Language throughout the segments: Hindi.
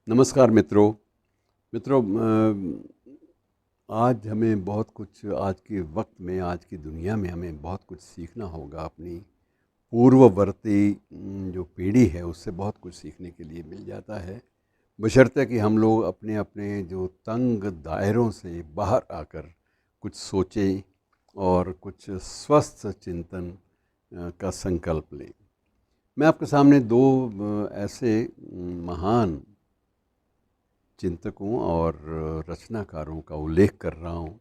नमस्कार मित्रों। मित्रों, आज हमें बहुत कुछ आज के वक्त में, आज की दुनिया में हमें बहुत कुछ सीखना होगा। अपनी पूर्ववर्ती जो पीढ़ी है उससे बहुत कुछ सीखने के लिए मिल जाता है, बशर्ते कि हम लोग अपने अपने जो तंग दायरों से बाहर आकर कुछ सोचें और कुछ स्वस्थ चिंतन का संकल्प लें। मैं आपके सामने दो ऐसे महान चिंतकों और रचनाकारों का उल्लेख कर रहा हूँ,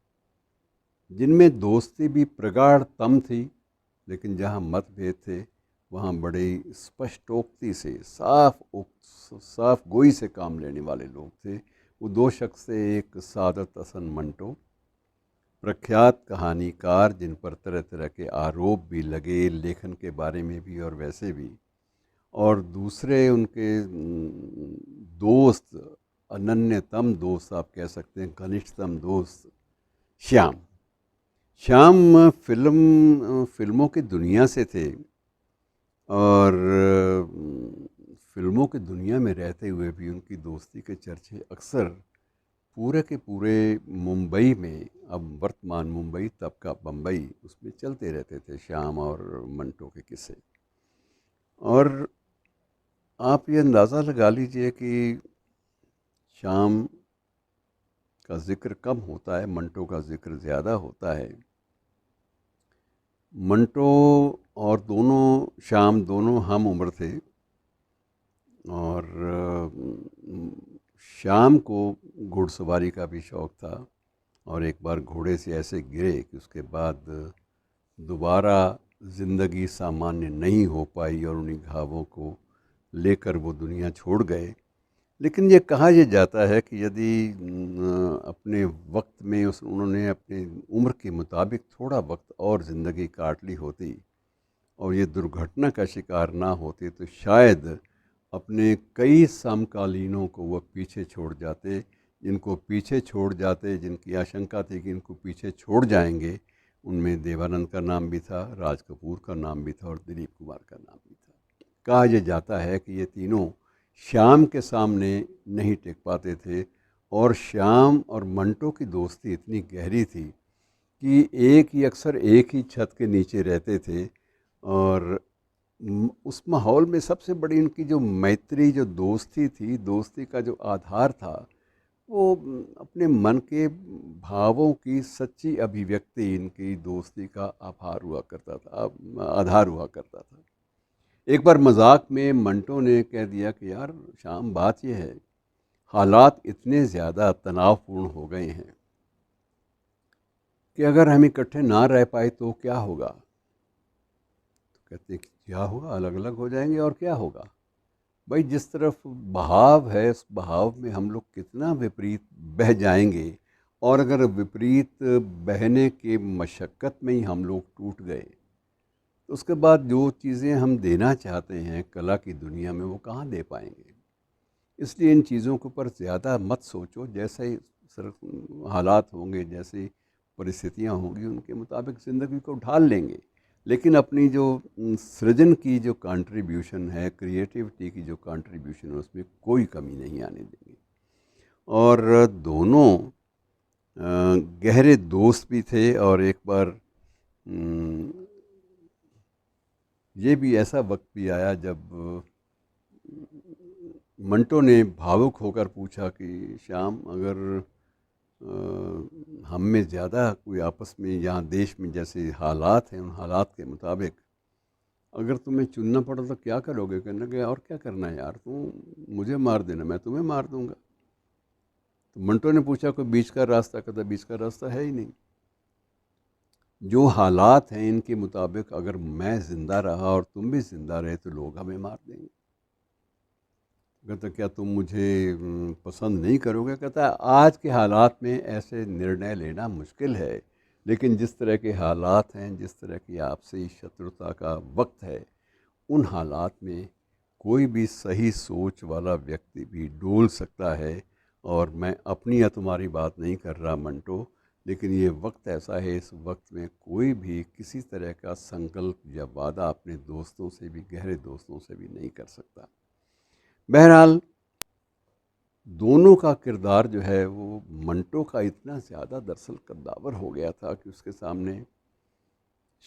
जिनमें दोस्ती भी प्रगाढ़ तम थी, लेकिन जहाँ मतभेद थे वहाँ बड़े स्पष्टोक्ति से साफ गोई से काम लेने वाले लोग थे। वो दो शख्स थे, एक सादत हसन मंटो, प्रख्यात कहानीकार जिन पर तरह तरह के आरोप भी लगे, लेखन के बारे में भी और वैसे भी। और दूसरे उनके दोस्त, अनन्यतम दोस्त आप कह सकते हैं, घनिष्ठतम दोस्त श्याम। श्याम फिल्मों की दुनिया से थे और फिल्मों की दुनिया में रहते हुए भी उनकी दोस्ती के चर्चे अक्सर पूरे के पूरे मुंबई में, अब वर्तमान मुंबई तब का बम्बई, उसमें चलते रहते थे श्याम और मंटो के किस्से। और आप ये अंदाज़ा लगा लीजिए कि श्याम का ज़िक्र कम होता है, मंटो का ज़िक्र ज़्यादा होता है। मंटो और श्याम दोनों हम उम्र थे और श्याम को घुड़सवारी का भी शौक़ था और एक बार घोड़े से ऐसे गिरे कि उसके बाद दोबारा ज़िंदगी सामान्य नहीं हो पाई और उन्हीं घावों को लेकर वो दुनिया छोड़ गए। लेकिन ये कहा यह जाता है कि यदि अपने वक्त में उन्होंने अपनी उम्र के मुताबिक थोड़ा वक्त और ज़िंदगी काट ली होती और ये दुर्घटना का शिकार ना होते, तो शायद अपने कई समकालीनों को वह पीछे छोड़ जाते। जिनको पीछे छोड़ जाते, जिनकी आशंका थी कि इनको पीछे छोड़ जाएंगे, उनमें देवानंद का नाम भी था, राज कपूर का नाम भी था और दिलीप कुमार का नाम भी था। कहा यह जाता है कि ये तीनों श्याम के सामने नहीं टिक पाते थे और श्याम और मंटो की दोस्ती इतनी गहरी थी कि अक्सर एक ही छत के नीचे रहते थे। और उस माहौल में सबसे बड़ी इनकी जो मैत्री, जो दोस्ती थी, दोस्ती का जो आधार था, वो अपने मन के भावों की सच्ची अभिव्यक्ति इनकी दोस्ती का आधार हुआ करता था। एक बार मजाक में मंटो ने कह दिया कि यार श्याम, बात यह है, हालात इतने ज़्यादा तनावपूर्ण हो गए हैं कि अगर हम इकट्ठे ना रह पाए तो क्या होगा। तो कहते कि क्या होगा, अलग अलग हो जाएंगे और क्या होगा। भाई, जिस तरफ बहाव है उस बहाव में हम लोग कितना विपरीत बह जाएंगे, और अगर विपरीत बहने के मशक्क़त में ही हम लोग टूट गए तो उसके बाद जो चीज़ें हम देना चाहते हैं कला की दुनिया में, वो कहाँ दे पाएंगे। इसलिए इन चीज़ों के ऊपर ज़्यादा मत सोचो। जैसे हालात होंगे, जैसी परिस्थितियाँ होंगी, उनके मुताबिक ज़िंदगी को ढाल लेंगे, लेकिन अपनी जो सृजन की जो कंट्रीब्यूशन है, क्रिएटिविटी की जो कंट्रीब्यूशन है, उसमें कोई कमी नहीं आने देंगे। और दोनों गहरे दोस्त भी थे। और एक बार ये भी ऐसा वक्त भी आया जब मंटो ने भावुक होकर पूछा कि श्याम, अगर हम में ज़्यादा कोई आपस में यहाँ देश में जैसे हालात हैं, उन हालात के मुताबिक अगर तुम्हें चुनना पड़ा तो क्या करोगे। कहने लगे, और क्या करना है यार, तुम मुझे मार देना, मैं तुम्हें मार दूंगा। तो मंटो ने पूछा, कोई बीच का रास्ता? कहता, बीच का रास्ता है ही नहीं। जो हालात हैं इनके मुताबिक अगर मैं ज़िंदा रहा और तुम भी ज़िंदा रहे तो लोग हमें मार देंगे। कहता, क्या तुम मुझे पसंद नहीं करोगे? कहता, आज के हालात में ऐसे निर्णय लेना मुश्किल है, लेकिन जिस तरह के हालात हैं, जिस तरह की आपसी शत्रुता का वक्त है, उन हालात में कोई भी सही सोच वाला व्यक्ति भी डोल सकता है। और मैं अपनी या तुम्हारी बात नहीं कर रहा मंटो, लेकिन ये वक्त ऐसा है, इस वक्त में कोई भी किसी तरह का संकल्प या वादा अपने दोस्तों से भी, गहरे दोस्तों से भी नहीं कर सकता। बहरहाल, दोनों का किरदार जो है वो मंटो का इतना ज़्यादा दरअसल कद्दावर हो गया था कि उसके सामने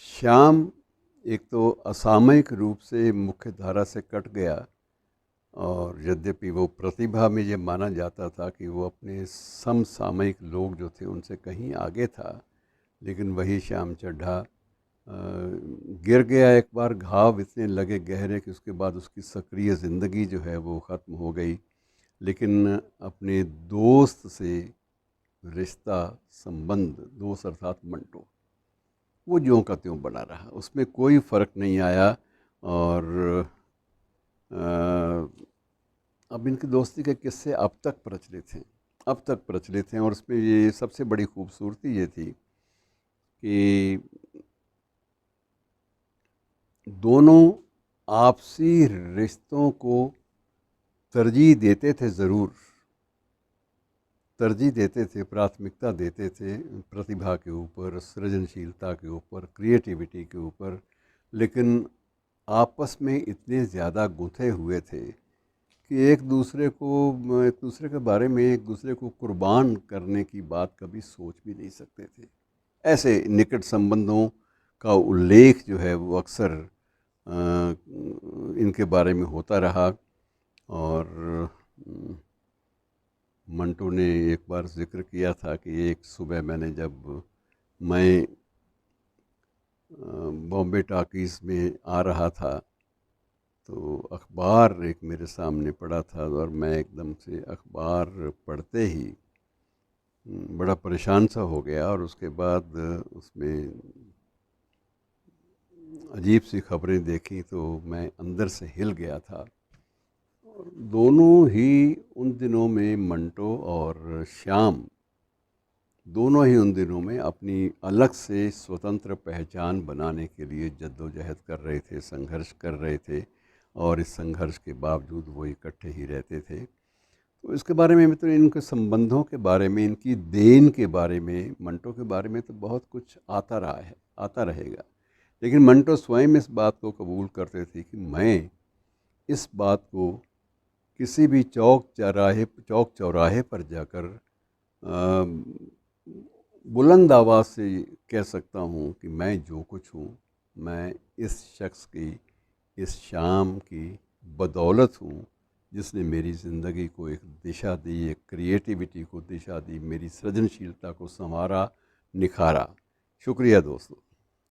श्याम एक तो असामयिक रूप से मुख्य धारा से कट गया, और यद्यपि वो प्रतिभा में ये माना जाता था कि वो अपने समसामयिक लोग जो थे उनसे कहीं आगे था, लेकिन वही श्याम चड्ढा गिर गया एक बार, घाव इतने लगे गहरे कि उसके बाद उसकी सक्रिय ज़िंदगी जो है वो ख़त्म हो गई। लेकिन अपने दोस्त से रिश्ता, संबंध, दोस्त अर्थात मंटो, वो ज्यों का त्यों बना रहा, उसमें कोई फ़र्क नहीं आया। और अब इनकी दोस्ती के किस्से अब तक प्रचलित हैं, अब तक प्रचलित हैं। और उसमें ये सबसे बड़ी खूबसूरती ये थी कि दोनों आपसी रिश्तों को तरजीह देते थे, ज़रूर तरजीह देते थे, प्राथमिकता देते थे प्रतिभा के ऊपर, सृजनशीलता के ऊपर, क्रिएटिविटी के ऊपर, लेकिन आपस में इतने ज़्यादा गुंथे हुए थे कि एक दूसरे के बारे में, एक दूसरे को कुर्बान करने की बात कभी सोच भी नहीं सकते थे। ऐसे निकट संबंधों का उल्लेख जो है वो अक्सर इनके बारे में होता रहा। और मंटो ने एक बार जिक्र किया था कि एक सुबह मैं बॉम्बे टॉकीज़ में आ रहा था, तो अखबार एक मेरे सामने पड़ा था, और मैं एकदम से अखबार पढ़ते ही बड़ा परेशान सा हो गया। और उसके बाद उसमें अजीब सी खबरें देखी तो मैं अंदर से हिल गया था। और दोनों ही उन दिनों में, मंटो और श्याम, दोनों ही उन दिनों में अपनी अलग से स्वतंत्र पहचान बनाने के लिए जद्दोजहद कर रहे थे, संघर्ष कर रहे थे, और इस संघर्ष के बावजूद वो इकट्ठे ही रहते थे। तो इसके बारे में तो, इनके संबंधों के बारे में, इनकी देन के बारे में, मंटो के बारे में तो बहुत कुछ आता रहा है, आता रहेगा। लेकिन मंटो स्वयं इस बात को कबूल करते थे कि मैं इस बात को किसी भी चौक चौराहे पर जाकर बुलंद आवाज़ से कह सकता हूँ कि मैं जो कुछ हूँ, मैं इस शख्स की, इस शाम की बदौलत हूँ, जिसने मेरी ज़िंदगी को एक दिशा दी, एक क्रिएटिविटी को दिशा दी, मेरी सृजनशीलता को संवारा, निखारा। शुक्रिया दोस्तों।